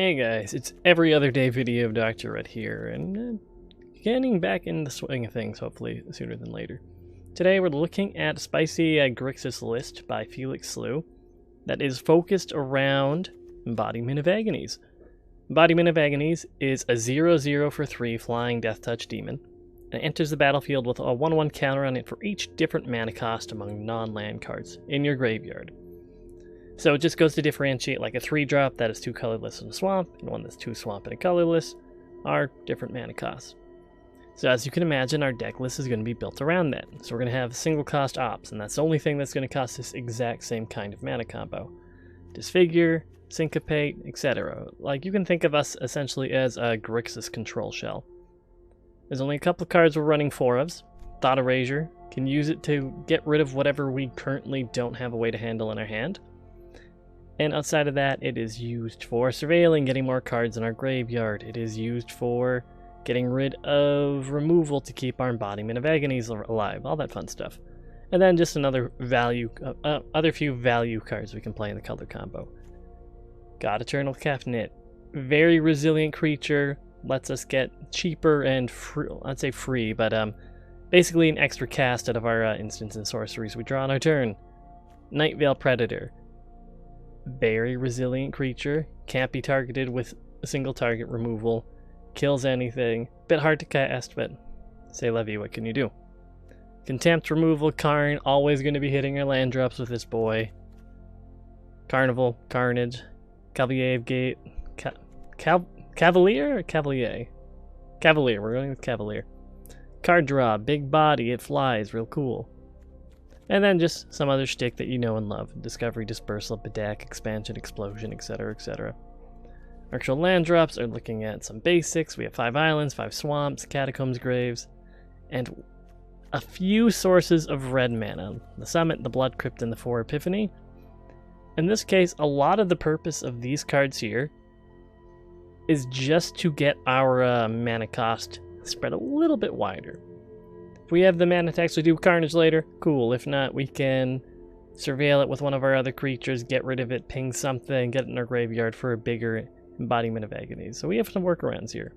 Hey guys, it's every other day video of Dr. Red here, and getting back in the swing of things, hopefully sooner than later. Today we're looking at a spicy Grixis list by Felix Slew that is focused around Embodiment of Agonies. Embodiment of Agonies is a 0/0 for 3 flying Death Touch demon, and it enters the battlefield with a 1/1 counter on it for each different mana cost among non-land cards in your graveyard. So it just goes to differentiate, like a 3-drop that is 2 colorless in a swamp, and one that's 2 swamp and a colorless are different mana costs. So as you can imagine, our deck list is going to be built around that. So we're going to have single cost ops, and that's the only thing that's going to cost this exact same kind of mana combo. Disfigure, Syncopate, etc. Like, you can think of us essentially as a Grixis control shell. There's only a couple of cards we're running 4 ofs. Thought Erasure, can use it to get rid of whatever we currently don't have a way to handle in our hand. And outside of that, it is used for surveilling, getting more cards in our graveyard. It is used for getting rid of removal to keep our Embodiment of Agonies alive, all that fun stuff. And then just another other few value cards we can play in the color combo. God Eternal Kefnit, very resilient creature, lets us get cheaper and free, I'd say free, but basically an extra cast out of our instants and sorceries we draw on our turn. Nightveil Predator. Very resilient creature, can't be targeted with a single target removal, kills anything, bit hard to cast, but say la vie, what can you do? Contempt removal, Karn, always going to be hitting our land drops with this boy. Carnival, Carnage, Cavalier of Gate, Cavalier or Cavalier? Cavalier, we're going with Cavalier. Card draw, big body, it flies, real cool. And then just some other shtick that you know and love. Discovery, Dispersal, Bedack, Expansion, Explosion, etc, etc. Actual land drops are looking at some basics. We have 5 islands, 5 swamps, catacombs, graves, and a few sources of red mana. The Summit, the Blood Crypt, and the 4 Epiphany. In this case, a lot of the purpose of these cards here is just to get our mana cost spread a little bit wider. If we have the mana to actually do Carnage later, cool. If not, we can surveil it with one of our other creatures, get rid of it, ping something, get it in our graveyard for a bigger Embodiment of Agonies. So we have some workarounds here.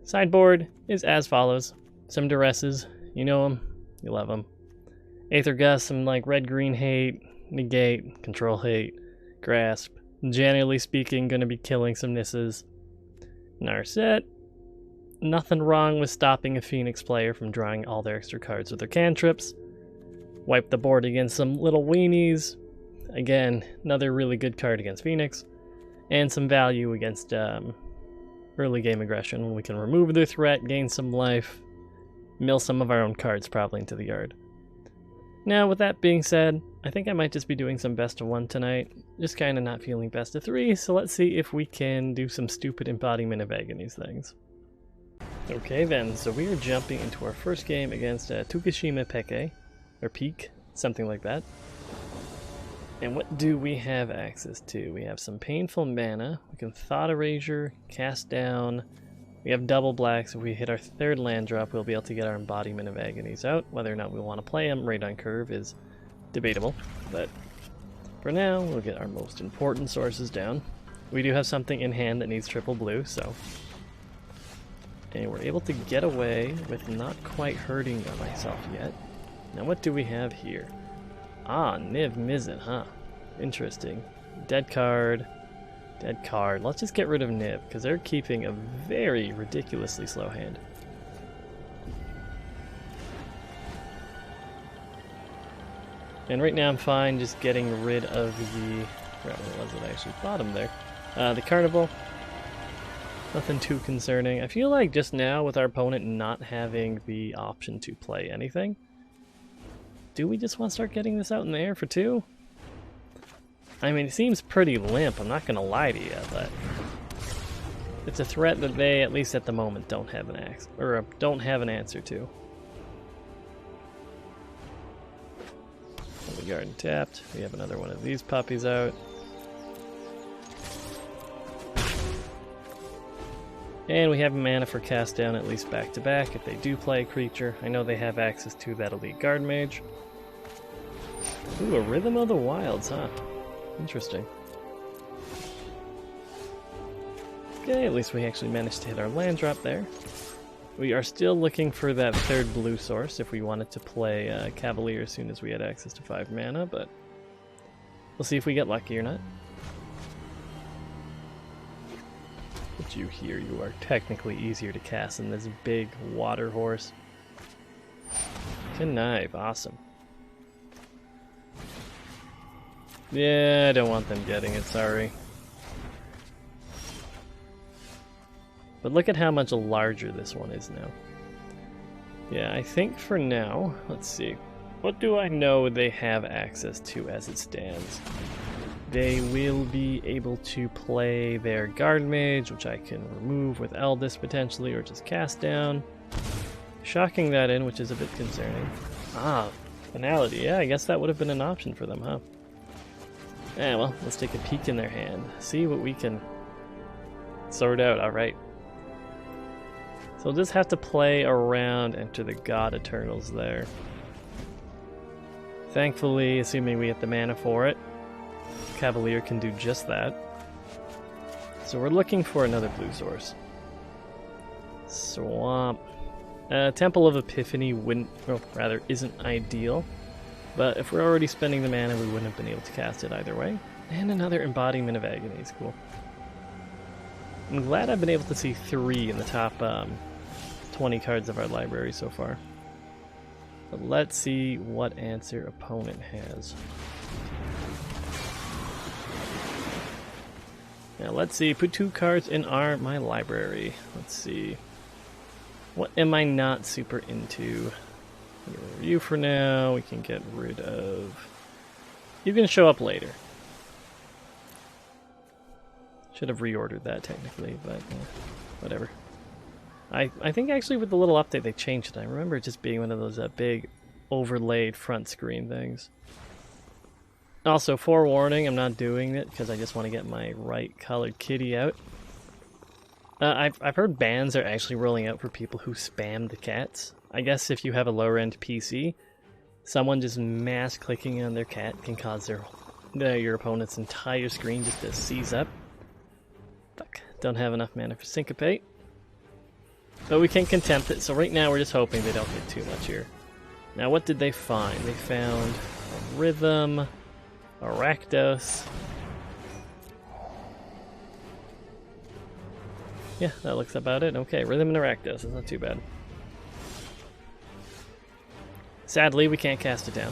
Sideboard is as follows. Some Duresses, you know them, you love them. Aether Gust, some like red-green hate, negate, control hate, grasp. Generally speaking, going to be killing some Nisses. In our set, nothing wrong with stopping a Phoenix player from drawing all their extra cards with their cantrips. Wipe the board against some little weenies. Again, another really good card against Phoenix. And some value against early game aggression, when we can remove their threat, gain some life, mill some of our own cards probably into the yard. Now, with that being said, I think I might just be doing some best of 1 tonight. Just kind of not feeling best of 3, so let's see if we can do some stupid Embodiment of Agonies things. Okay then, so we are jumping into our first game against Tukashima Peke, or Peak, something like that. And what do we have access to? We have some painful mana, we can Thought Erasure, cast down, we have double blacks. If we hit our 3rd land drop, we'll be able to get our Embodiment of Agonies out. Whether or not we want to play him right on curve is debatable, but for now, we'll get our most important sources down. We do have something in hand that needs triple blue, so... And we're able to get away with not quite hurting myself yet. Now what do we have here? Ah, Niv Mizzet, huh? Interesting. Dead card. Dead card. Let's just get rid of Niv, because they're keeping a very ridiculously slow hand. And right now I'm fine just getting rid of the... What was it actually? Bottom there. The Carnival. Nothing too concerning. I feel like just now, with our opponent not having the option to play anything, do we just want to start getting this out in the air for 2? I mean, it seems pretty limp, I'm not going to lie to you, but it's a threat that they, at least at the moment, don't have an answer to. The garden tapped. We have another one of these puppies out. And we have mana for cast down at least back to back if they do play a creature. I know they have access to that elite guard mage. Ooh, a Rhythm of the Wilds, huh? Interesting. Okay, at least we actually managed to hit our land drop there. We are still looking for that third blue source if we wanted to play Cavalier as soon as we had access to 5 mana, but we'll see if we get lucky or not. But you here, you are technically easier to cast than this big water horse. Connive, awesome. Yeah, I don't want them getting it, sorry. But look at how much larger this one is now. Yeah, I think for now, let's see. What do I know they have access to as it stands? They will be able to play their Guard Mage, which I can remove with Eldest potentially, or just cast down. Shocking that in, which is a bit concerning. Ah, Finality. Yeah, I guess that would have been an option for them, huh? Yeah, well, let's take a peek in their hand. See what we can sort out. Alright. So we'll just have to play around, enter the God Eternals there. Thankfully, assuming we get the mana for it, Cavalier can do just that. So we're looking for another blue source. Swamp. Temple of Epiphany wouldn't, well, rather isn't ideal. But if we're already spending the mana, we wouldn't have been able to cast it either way. And another Embodiment of Agonies, cool. I'm glad I've been able to see 3 in the top 20 cards of our library so far. But let's see what answer opponent has. Now let's see, put 2 cards in my library. Let's see. What am I not super into? You for now, we can get rid of... You can show up later. Should have reordered that technically, but whatever. I think actually with the little update they changed it. I remember it just being one of those big overlaid front screen things. Also, forewarning, I'm not doing it because I just want to get my right colored kitty out. I've heard bans are actually rolling out for people who spam the cats. I guess if you have a lower end PC, someone just mass clicking on their cat can cause your opponent's entire screen just to seize up. Fuck, don't have enough mana for Syncopate. But we can Contempt it, so right now we're just hoping they don't get too much here. Now what did they find? They found a Rhythm, a Rakdos. Yeah, that looks about it. Okay, Rhythm and a Rakdos, it's not too bad. Sadly, we can't cast it down.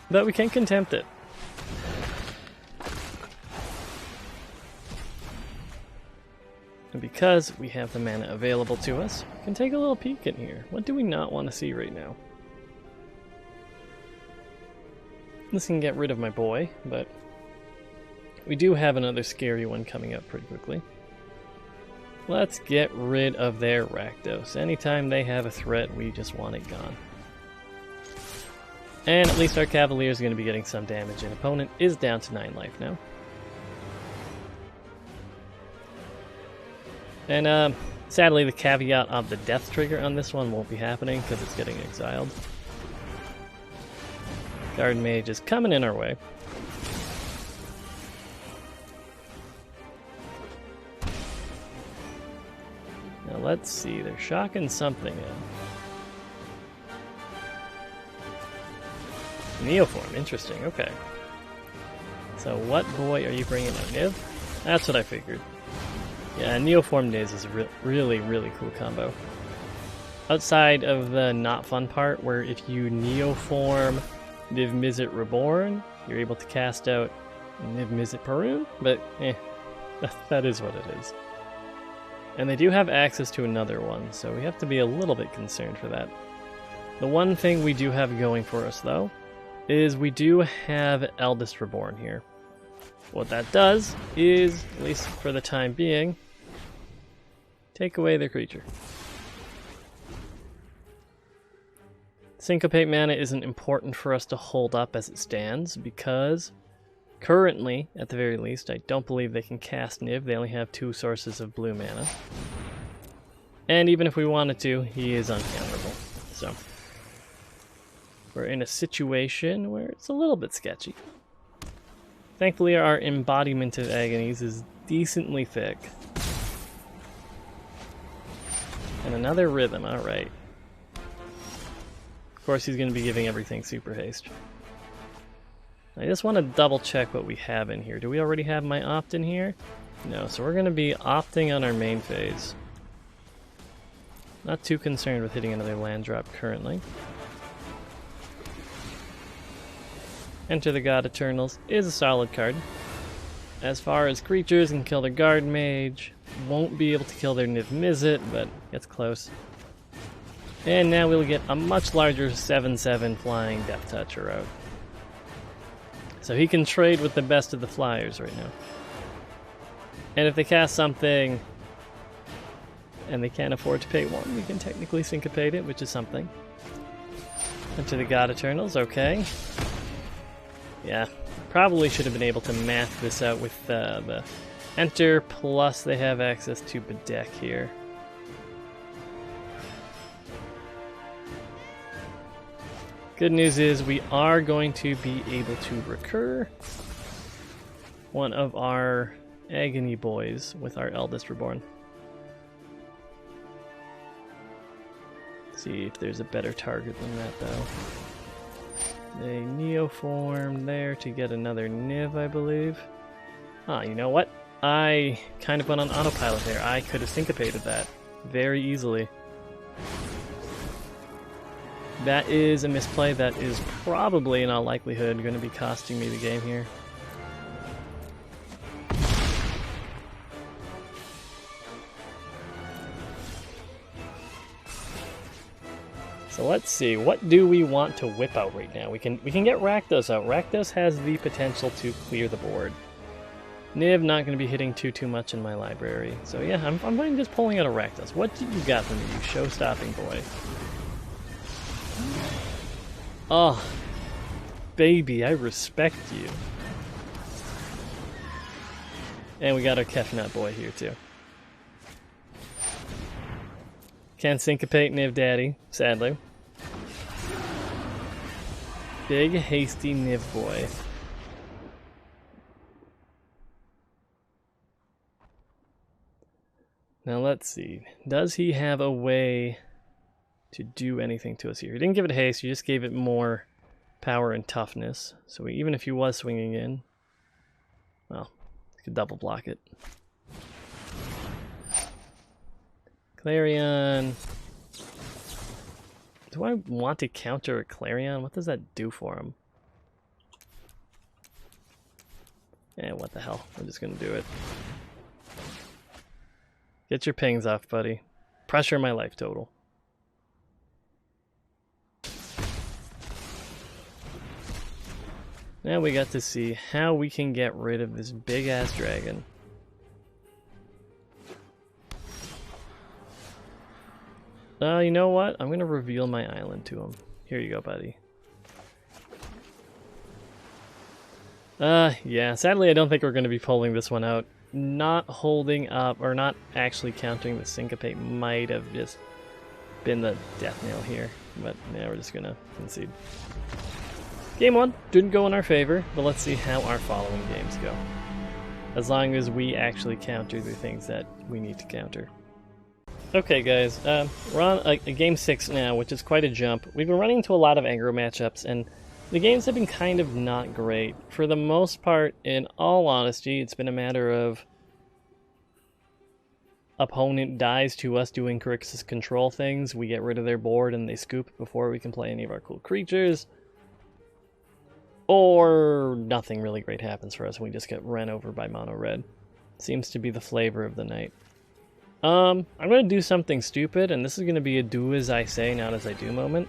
But we can Contempt it. And because we have the mana available to us, we can take a little peek in here. What do we not want to see right now? This can get rid of my boy, but we do have another scary one coming up pretty quickly. Let's get rid of their Rakdos. Anytime they have a threat, we just want it gone. And at least our Cavalier is going to be getting some damage, and opponent is down to 9 life now. And sadly, the caveat of the death trigger on this one won't be happening because it's getting exiled. Guard Mage is coming in our way. Now let's see, they're shocking something in. Neoform, interesting, okay. So what boy are you bringing out, Niv? That's what I figured. Yeah, Neoform Niz is a really cool combo. Outside of the not fun part, where if you Neoform Niv Mizzet Reborn, you're able to cast out Niv Mizzet Parun, but that is what it is. And they do have access to another one, so we have to be a little bit concerned for that. The one thing we do have going for us, though, is we do have Eldest Reborn here. What that does is, at least for the time being, take away their creature. Syncopate mana isn't important for us to hold up as it stands, because currently, at the very least, I don't believe they can cast Niv. They only have 2 sources of blue mana. And even if we wanted to, he is uncounterable. So we're in a situation where it's a little bit sketchy. Thankfully, our Embodiment of Agonies is decently thick. And another rhythm, alright. Of course he's going to be giving everything super haste. I just want to double check what we have in here. Do we already have my opt in here? No, so we're going to be opting on our main phase. Not too concerned with hitting another land drop currently. Enter the God Eternals is a solid card. As far as creatures, can kill their Guard Mage. Won't be able to kill their Niv Mizzet, but gets close. And now we'll get a much larger 7/7 flying Death Toucher out. So he can trade with the best of the flyers right now. And if they cast something and they can't afford to pay 1, we can technically syncopate it, which is something. Into the God Eternals, okay. Yeah, probably should have been able to math this out with the enter, plus they have access to Bedeck here. Good news is we are going to be able to recur one of our Agony boys with our Eldest Reborn. See if there's a better target than that though. A Neoform there to get another Niv, I believe. Ah, you know what? I kind of went on autopilot there. I could have syncopated that very easily. That is a misplay. That is probably, in all likelihood, going to be costing me the game here. So let's see, what do we want to whip out right now? We can get Rakdos out. Rakdos has the potential to clear the board. Niv not going to be hitting too much in my library. So yeah, I'm just pulling out a Rakdos. What do you got for me, you show-stopping boy? Oh, baby, I respect you. And we got our Kefnut boy here too. Can't syncopate Niv Daddy, sadly. Big, hasty Niv boy. Now let's see. Does he have a way to do anything to us here? He didn't give it haste, he just gave it more power and toughness. So even if he was swinging in, well, he could double block it. Clarion. Do I want to counter a Clarion? What does that do for him? Eh, what the hell. We're just gonna do it. Get your pings off, buddy. Pressure my life total. Now we got to see how we can get rid of this big-ass dragon. You know what? I'm going to reveal my island to him. Here you go, buddy. Yeah, sadly I don't think we're going to be pulling this one out. Not holding up, or not actually countering the syncopate might have just been the death nail here. But yeah, we're just going to concede. Game 1 didn't go in our favor, but let's see how our following games go. As long as we actually counter the things that we need to counter. Okay guys, we're on a game 6 now, which is quite a jump. We've been running into a lot of aggro matchups, and the games have been kind of not great. For the most part, in all honesty, it's been a matter of opponent dies to us doing Grixis control things, we get rid of their board and they scoop before we can play any of our cool creatures. Or nothing really great happens for us and we just get run over by mono red. Seems to be the flavor of the night. I'm going to do something stupid, and this is going to be a do as I say, not as I do moment.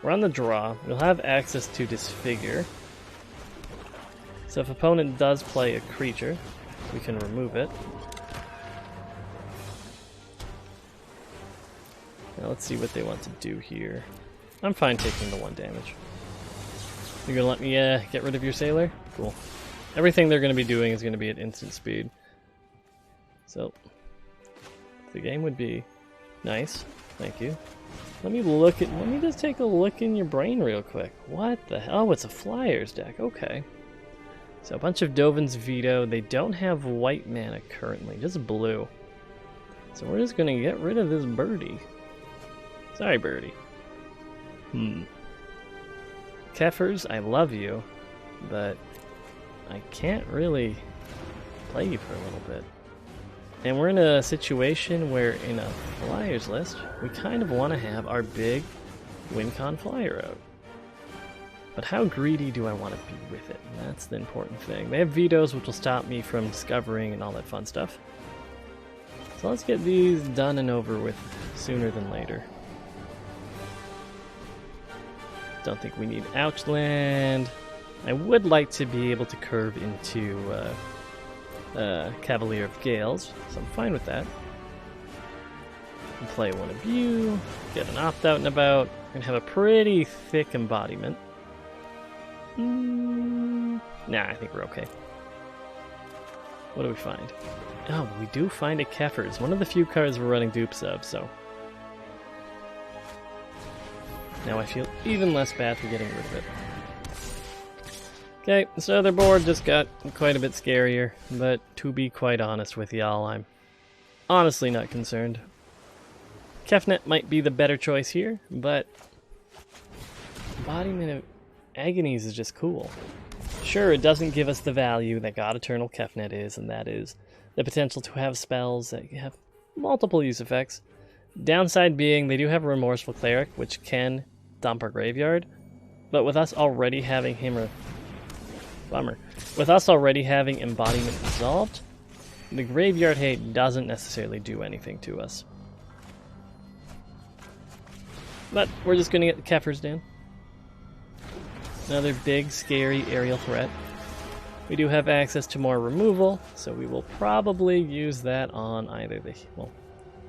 We're on the draw. We'll have access to Disfigure. So if opponent does play a creature, we can remove it. Now let's see what they want to do here. I'm fine taking the 1 damage. You're going to let me get rid of your Sailor? Cool. Everything they're going to be doing is going to be at instant speed. So the game would be nice. Thank you. Let me just take a look in your brain real quick. What the hell? Oh, it's a Flyers deck. Okay. So a bunch of Dovin's Veto. They don't have white mana currently, just blue. So we're just gonna get rid of this birdie. Sorry, birdie. Kefers, I love you, but I can't really play you for a little bit. And we're in a situation where in a Flyers list, we kind of want to have our big WinCon Flyer out. But how greedy do I want to be with it? That's the important thing. They have vetoes, which will stop me from discovering and all that fun stuff. So let's get these done and over with sooner than later. Don't think we need Ouchland. I would like to be able to curve into Cavalier of Gales, so I'm fine with that. And play one of you, get an opt-out and about, and have a pretty thick embodiment. Nah, I think we're okay. What do we find? Oh, we do find a Kefers, one of the few cards we're running dupes of, so... Now I feel even less bad for getting rid of it. Okay, so their board just got quite a bit scarier, but to be quite honest with y'all, I'm honestly not concerned. Kefnet might be the better choice here, but Embodiment of Agonies is just cool. Sure, it doesn't give us the value that God Eternal Kefnet is, and that is the potential to have spells that have multiple use effects. Downside being, they do have a Remorseful Cleric, which can dump our graveyard, but with us already having him... Bummer. With us already having Embodiment resolved, the Graveyard Hate doesn't necessarily do anything to us. But we're just going to get the Kefers down. Another big, scary aerial threat. We do have access to more removal, so we will probably use that on either the... Well,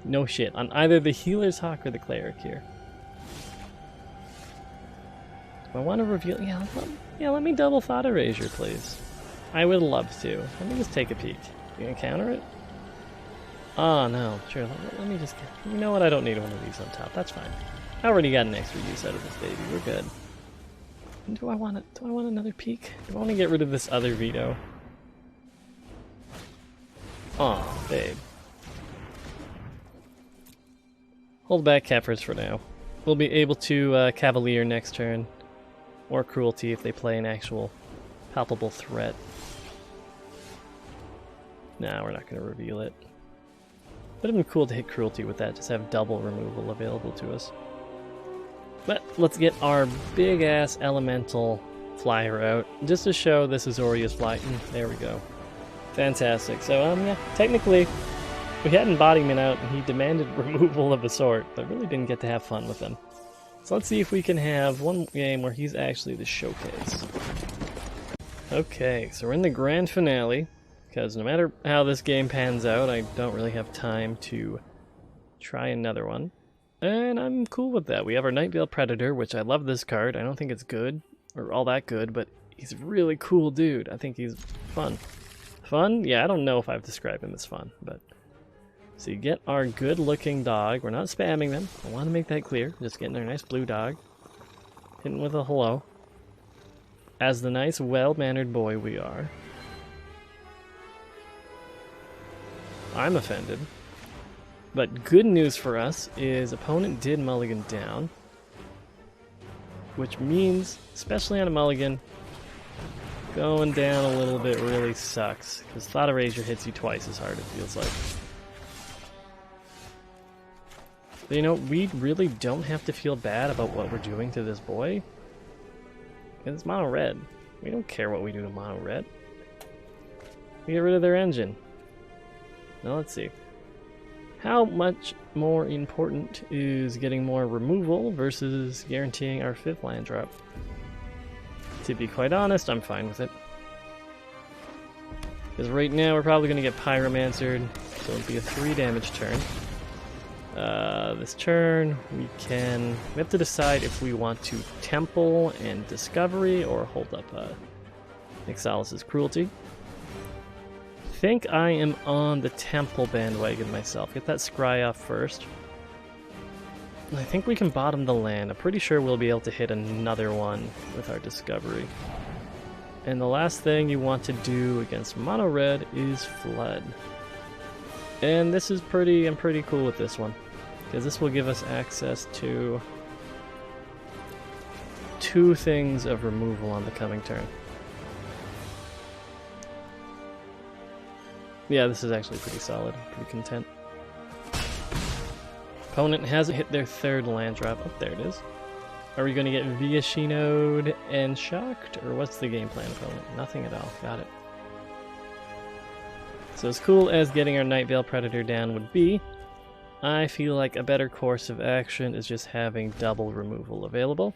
no shit. On either the Healer's Hawk or the Cleric here. I want to reveal... Yeah, let me double Thought Erasure, please. I would love to. Let me just take a peek. You gonna counter it? Oh, no. Sure, let me just... You know what? I don't need one of these on top. That's fine. I already got an extra use out of this baby. We're good. Do I want another peek? Do I want to get rid of this other veto? Aw, babe. Hold back Kefers for now. We'll be able to Cavalier next turn. Or Cruelty if they play an actual palpable threat. Nah, we're not going to reveal it. Would have been cool to hit Cruelty with that, just have double removal available to us. But let's get our big-ass elemental flyer out, just to show this is Azorius Flight. There we go. Fantastic. So, yeah, technically, we had Embodiment out, and he demanded removal of a sort, but really didn't get to have fun with him. So let's see if we can have one game where he's actually the showcase. Okay, so we're in the grand finale, because no matter how this game pans out, I don't really have time to try another one. And I'm cool with that. We have our Nightveil Predator, which I love this card. I don't think it's good, or all that good, but he's a really cool dude. I think he's fun. Fun? Yeah, I don't know if I've described him as fun, but... So you get our good-looking dog. We're not spamming them. I want to make that clear. Just getting our nice blue dog. Hitting with a hello. As the nice, well-mannered boy we are. I'm offended. But good news for us is opponent did mulligan down. Which means, especially on a mulligan, going down a little bit really sucks. Because Thought Erasure hits you twice as hard, it feels like. But you know, we really don't have to feel bad about what we're doing to this boy. It's mono red. We don't care what we do to mono red. We get rid of their engine. Now let's see. How much more important is getting more removal versus guaranteeing our 5th land drop? To be quite honest, I'm fine with it. Because right now we're probably going to get Pyromancered, so it'll be a 3 damage turn. This turn, we have to decide if we want to Temple and Discovery or hold up Ixalis' Cruelty. I think I am on the Temple bandwagon myself. Get that Scry off first. I think we can bottom the land. I'm pretty sure we'll be able to hit another one with our Discovery. And the last thing you want to do against mono red is flood. And this is I'm pretty cool with this one, because this will give us access to 2 things of removal on the coming turn. Yeah, this is actually pretty solid. Pretty content. Opponent hasn't hit their 3rd land drop. Oh, there it is. Are we going to get Viashino'd and shocked, or what's the game plan, opponent? Nothing at all. Got it. So as cool as getting our Nightveil Predator down would be, I feel like a better course of action is just having double removal available.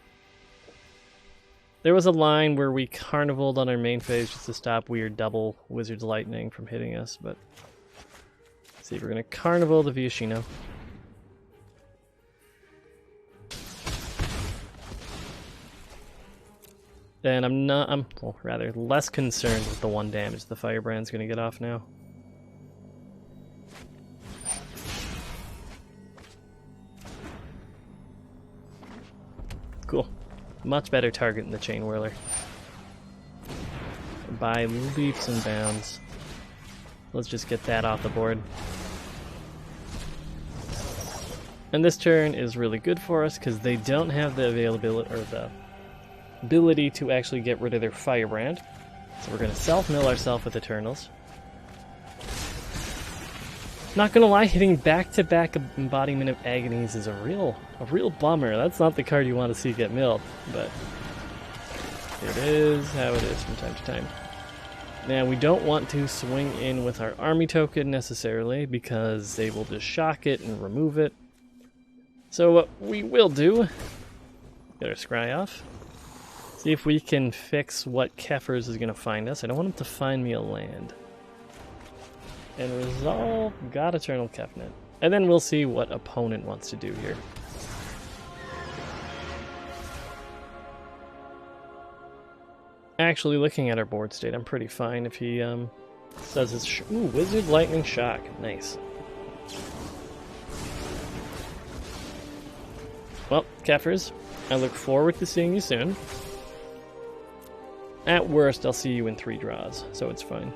There was a line where we carnivaled on our main phase just to stop weird double Wizard's Lightning from hitting us, but let's see, we're going to carnival the Viashino. And I'm well, rather less concerned with the 1 damage the Firebrand's going to get off now. Cool. Much better target than the Chain Whirler. By leaps and bounds. Let's just get that off the board. And this turn is really good for us because they don't have the availability, or the ability to actually get rid of their Firebrand. So we're going to self-mill ourselves with Eternals. Not gonna lie, hitting back-to-back Embodiment of Agonies is a real bummer. That's not the card you want to see get milled, but it is how it is from time to time. Now, we don't want to swing in with our army token necessarily, because they will just shock it and remove it. So what we will do, get our scry off. See if we can fix what Kefers is going to find us. I don't want him to find me a land. And resolve, got Eternal Kefnet. And then we'll see what opponent wants to do here. Actually, looking at our board state, I'm pretty fine if he says it's... Ooh, Wizard Lightning Shock. Nice. Well, Kefers, I look forward to seeing you soon. At worst, I'll see you in 3 draws, so it's fine.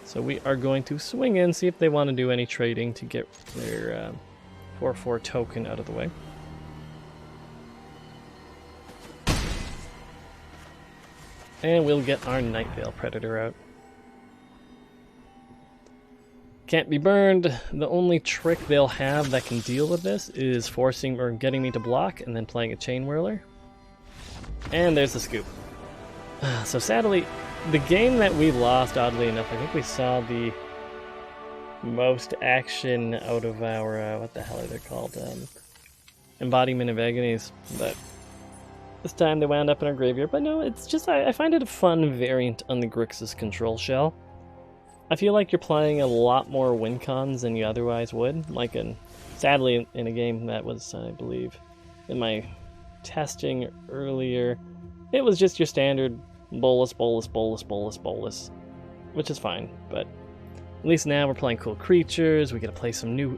So we are going to swing in, see if they want to do any trading to get their 4/4 token out of the way. And we'll get our Nightveil Predator out. Can't be burned. The only trick they'll have that can deal with this is forcing or getting me to block and then playing a Chain Whirler. And there's the scoop. So sadly, the game that we lost, oddly enough, I think we saw the most action out of our, what the hell are they called? Embodiment of Agonies. But this time they wound up in our graveyard. But no, it's just, I find it a fun variant on the Grixis control shell. I feel like you're playing a lot more win cons than you otherwise would. Like, sadly, in a game that was, I believe, in my testing earlier, it was just your standard bolus, bolus, bolus, bolus, bolus, which is fine, but at least now we're playing cool creatures. We get to play some new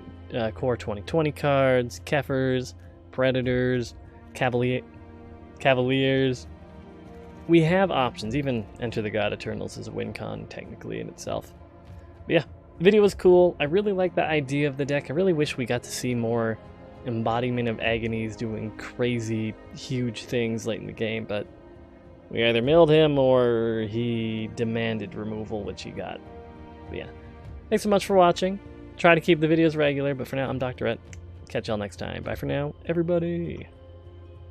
Core 2020 cards, Kefers, Predators, Cavaliers. We have options. Even Enter the God Eternals is a win con technically in itself. But yeah, the video was cool. I really like the idea of the deck. I really wish we got to see more Embodiment of Agonies doing crazy, huge things late in the game, but we either milled him or he demanded removal, which he got. But yeah, thanks so much for watching. Try to keep the videos regular, but for now, I'm Dr. Rhett. Catch y'all next time. Bye for now, everybody.